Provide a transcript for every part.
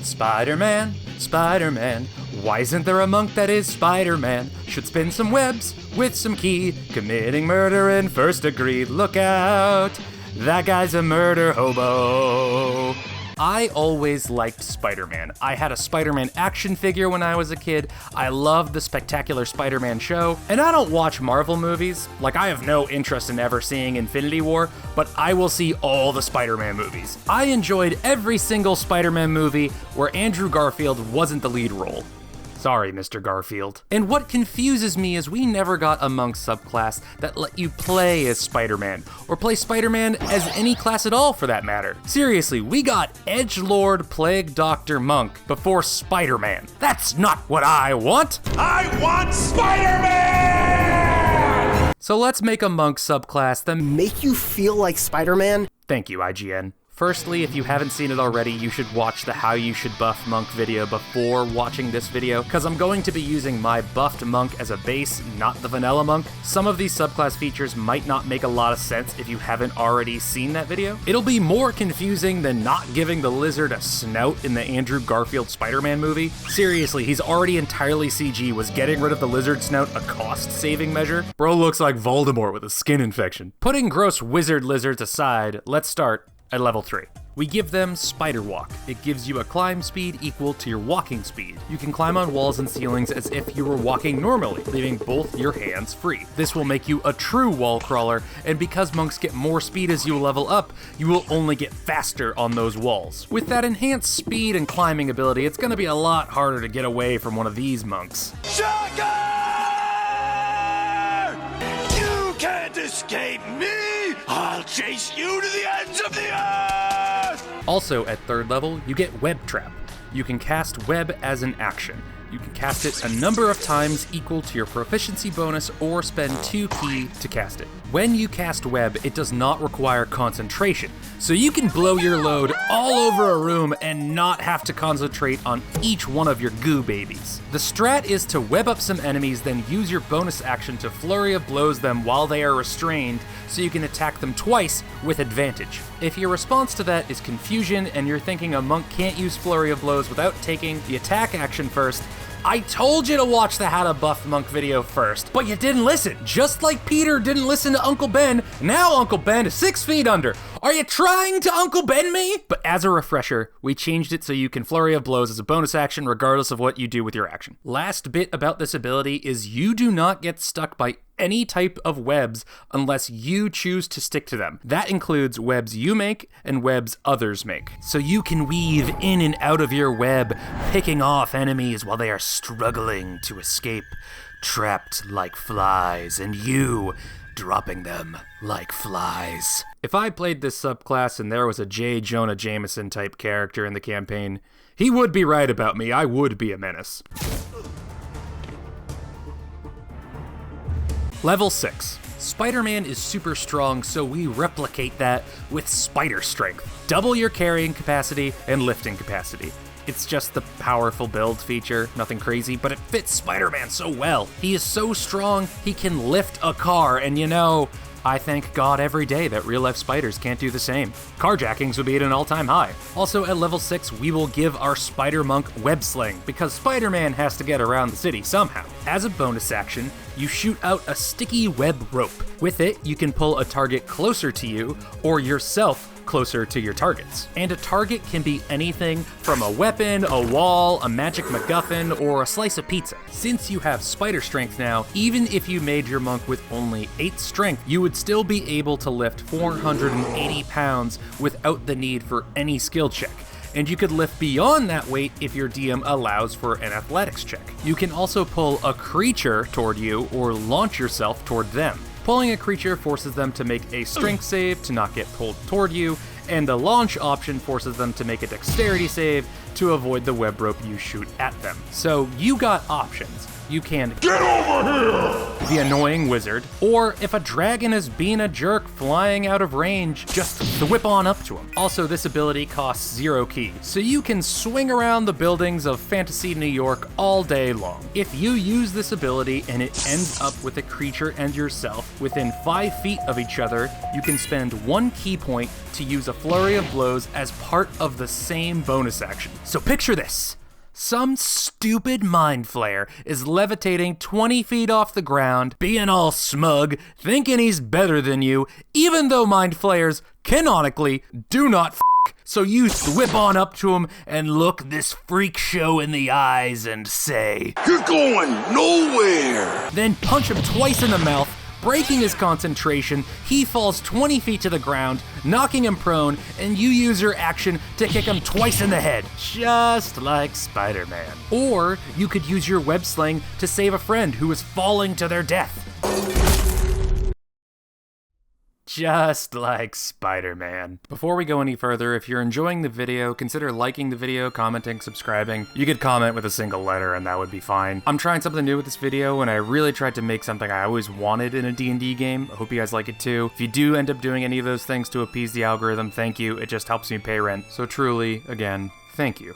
Spider-Man, Spider-Man, why isn't there a monk that is Spider-Man? Should spin some webs with some key, committing murder in first degree. Look out, that guy's a murder hobo. I always liked Spider-Man. I had a Spider-Man action figure when I was a kid. I loved the Spectacular Spider-Man show. And I don't watch Marvel movies. Like, I have no interest in ever seeing Infinity War, but I will see all the Spider-Man movies. I enjoyed every single Spider-Man movie where Andrew Garfield wasn't the lead role. Sorry, Mr. Garfield. And what confuses me is we never got a monk subclass that let you play as Spider-Man, or play Spider-Man as any class at all for that matter. Seriously, we got Edgelord Plague Doctor Monk before Spider-Man. That's not what I want! I want Spider-Man! So let's make a monk subclass that make you feel like Spider-Man? Thank you, IGN. Firstly, if you haven't seen it already, you should watch the How You Should Buff Monk video before watching this video, because I'm going to be using my buffed monk as a base, not the vanilla monk. Some of these subclass features might not make a lot of sense if you haven't already seen that video. It'll be more confusing than not giving the lizard a snout in the Andrew Garfield Spider-Man movie. Seriously, he's already entirely CG. Was getting rid of the lizard snout a cost-saving measure? Bro looks like Voldemort with a skin infection. Putting gross wizard lizards aside, let's start at level 3. We give them Spider Walk. It gives you a climb speed equal to your walking speed. You can climb on walls and ceilings as if you were walking normally, leaving both your hands free. This will make you a true wall crawler, and because monks get more speed as you level up, you will only get faster on those walls. With that enhanced speed and climbing ability, it's gonna be a lot harder to get away from one of these monks. Shocker! You can't escape me! I'll chase you to the ends of the earth! Also, at 3rd level, you get Web Trap. You can cast Web as an action. You can cast it a number of times equal to your proficiency bonus or spend 2 ki to cast it. When you cast Web, it does not require concentration, so you can blow your load all over a room and not have to concentrate on each one of your goo babies. The strat is to web up some enemies, then use your bonus action to flurry of blows them while they are restrained, so you can attack them twice with advantage. If your response to that is confusion and you're thinking a monk can't use flurry of blows without taking the attack action first, I told you to watch the How to Buff Monk video first, but you didn't listen. Just like Peter didn't listen to Uncle Ben, now Uncle Ben is 6 feet under. Are you trying to Uncle Ben me? But as a refresher, we changed it so you can flurry of blows as a bonus action regardless of what you do with your action. Last bit about this ability is you do not get stuck by any type of webs unless you choose to stick to them. That includes webs you make and webs others make. So you can weave in and out of your web, picking off enemies while they are struggling to escape, trapped like flies, and you dropping them like flies. If I played this subclass and there was a J. Jonah Jameson type character in the campaign, he would be right about me. I would be a menace. Level 6. Spider-Man is super strong, so we replicate that with Spider Strength. Double your carrying capacity and lifting capacity. It's just the powerful build feature, nothing crazy, but it fits Spider-Man so well. He is so strong, he can lift a car, and you know, I thank God every day that real-life spiders can't do the same. Carjackings would be at an all-time high. Also, at level 6, we will give our Spider-Monk Web Sling, because Spider-Man has to get around the city somehow. As a bonus action, you shoot out a sticky web rope. With it, you can pull a target closer to you, or yourself closer to your targets. And a target can be anything from a weapon, a wall, a magic MacGuffin, or a slice of pizza. Since you have spider strength now, even if you made your monk with only 8 strength, you would still be able to lift 480 pounds without the need for any skill check. And you could lift beyond that weight if your DM allows for an athletics check. You can also pull a creature toward you or launch yourself toward them. Pulling a creature forces them to make a strength save to not get pulled toward you, and the launch option forces them to make a dexterity save to avoid the web rope you shoot at them. So you got options. you can Get over here! the annoying wizard, or if a dragon is being a jerk flying out of range, just whip on up to him. Also, this ability costs 0 ki, so you can swing around the buildings of Fantasy New York all day long. If you use this ability and it ends up with a creature and yourself within 5 feet of each other, you can spend 1 ki point to use a flurry of blows as part of the same bonus action. So picture this. Some stupid mind flayer is levitating 20 feet off the ground, being all smug, thinking he's better than you, even though mind flayers canonically do not f***. So you whip on up to him and look this freak show in the eyes and say, You're going nowhere! Then punch him twice in the mouth, breaking his concentration. He falls 20 feet to the ground, knocking him prone, and you use your action to kick him twice in the head, just like Spider-Man. Or you could use your web sling to save a friend who is falling to their death. Just like Spider-Man. Before we go any further, if you're enjoying the video, consider liking the video, commenting, subscribing. You could comment with a single letter and that would be fine. I'm trying something new with this video and I really tried to make something I always wanted in a D&D game. I hope you guys like it too. If you do end up doing any of those things to appease the algorithm, thank you. It just helps me pay rent. So truly, again, thank you.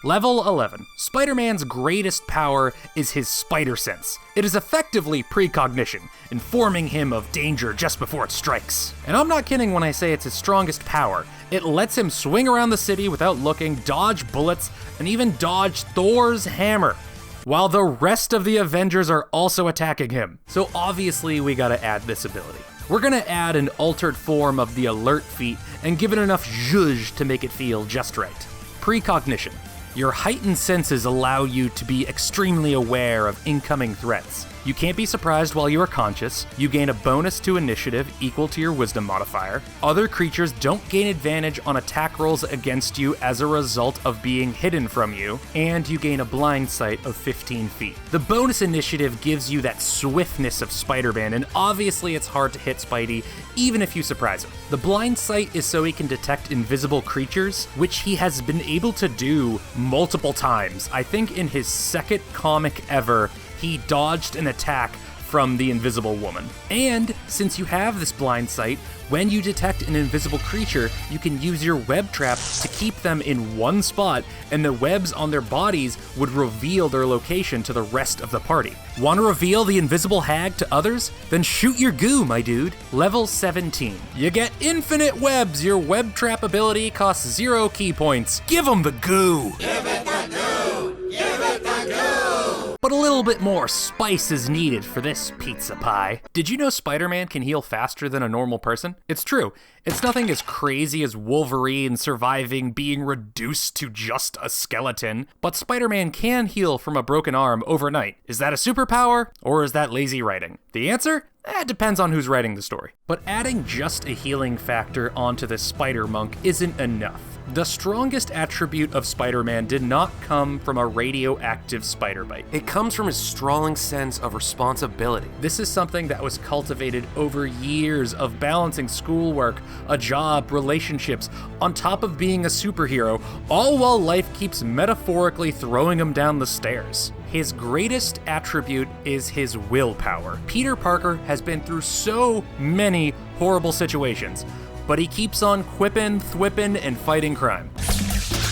Level 11. Spider-Man's greatest power is his spider sense. It is effectively precognition, informing him of danger just before it strikes. And I'm not kidding when I say it's his strongest power. It lets him swing around the city without looking, dodge bullets, and even dodge Thor's hammer, while the rest of the Avengers are also attacking him. So obviously we gotta add this ability. We're gonna add an altered form of the alert feat and give it enough zhuzh to make it feel just right. Precognition. Your heightened senses allow you to be extremely aware of incoming threats. You can't be surprised while you are conscious. You gain a bonus to initiative equal to your wisdom modifier. Other creatures don't gain advantage on attack rolls against you as a result of being hidden from you, and you gain a blind sight of 15 feet. The bonus initiative gives you that swiftness of Spider-Man, and obviously it's hard to hit Spidey even if you surprise him. The blind sight is so he can detect invisible creatures, which he has been able to do multiple times. I think in his second comic ever, he dodged an attack from the Invisible Woman. And since you have this blind sight, when you detect an invisible creature, you can use your web trap to keep them in one spot, and the webs on their bodies would reveal their location to the rest of the party. Want to reveal the invisible hag to others? Then shoot your goo, my dude. Level 17. You get infinite webs. Your web trap ability costs 0 ki points. Give them the goo. Give it the goo! Give it the goo! But a little bit more spice is needed for this pizza pie. Did you know Spider-Man can heal faster than a normal person? It's true. It's nothing as crazy as Wolverine surviving being reduced to just a skeleton, but Spider-Man can heal from a broken arm overnight. Is that a superpower, or is that lazy writing? The answer? It depends on who's writing the story. But adding just a healing factor onto the Spider-Monk isn't enough. The strongest attribute of Spider-Man did not come from a radioactive spider bite. It comes from his strong sense of responsibility. This is something that was cultivated over years of balancing schoolwork, a job, relationships, on top of being a superhero, all while life keeps metaphorically throwing him down the stairs. His greatest attribute is his willpower. Peter Parker has been through so many horrible situations, but he keeps on quipping, thwipping, and fighting crime.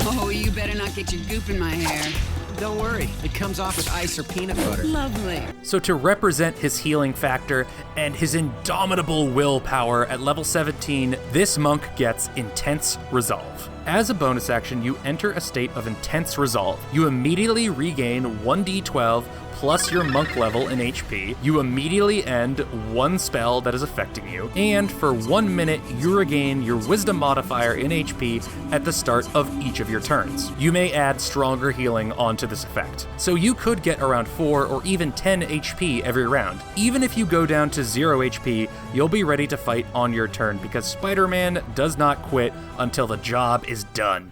Oh, you better not get your goop in my hair. Don't worry, it comes off with ice or peanut butter. Lovely. So to represent his healing factor and his indomitable willpower at level 17, this monk gets Intense Resolve. As a bonus action, you enter a state of intense resolve. You immediately regain 1d12 plus your monk level in HP. You immediately end one spell that is affecting you, and for 1 minute, you regain your wisdom modifier in HP at the start of each of your turns. You may add stronger healing onto this effect. So you could get around 4 or even 10 HP every round. Even if you go down to 0 HP, you'll be ready to fight on your turn because Spider-Man does not quit until the job is done.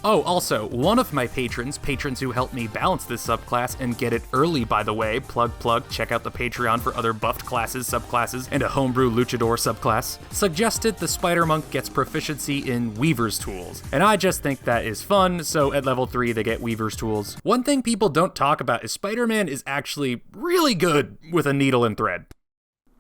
Oh, also, one of my patrons who helped me balance this subclass and get it early, by the way, plug, check out the Patreon for other buffed classes, subclasses, and a homebrew luchador subclass, suggested the Spider Monk gets proficiency in Weaver's Tools. And I just think that is fun, so at level 3 they get Weaver's Tools. One thing people don't talk about is Spider-Man is actually really good with a needle and thread.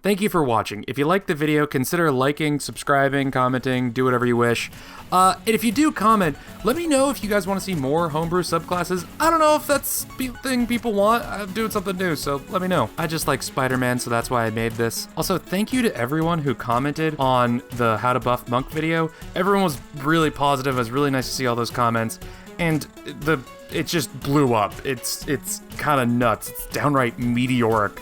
Thank you for watching. If you liked the video, consider liking, subscribing, commenting, do whatever you wish. And if you do comment, let me know if you guys want to see more homebrew subclasses. I don't know if that's the thing people want. I'm doing something new, so let me know. I just like Spider-Man, so that's why I made this. Also, thank you to everyone who commented on the How to Buff Monk video. Everyone was really positive. It was really nice to see all those comments. And it just blew up. It's kind of nuts. It's downright meteoric.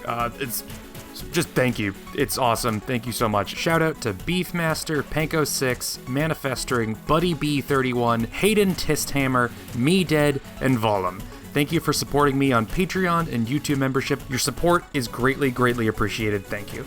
Just thank you. It's awesome. Thank you so much. Shout out to Beefmaster, Panko6, Manifestering, Buddy B31, Hayden Tisthammer, Me Dead, and Volum. Thank you for supporting me on Patreon and YouTube membership. Your support is greatly, greatly appreciated. Thank you.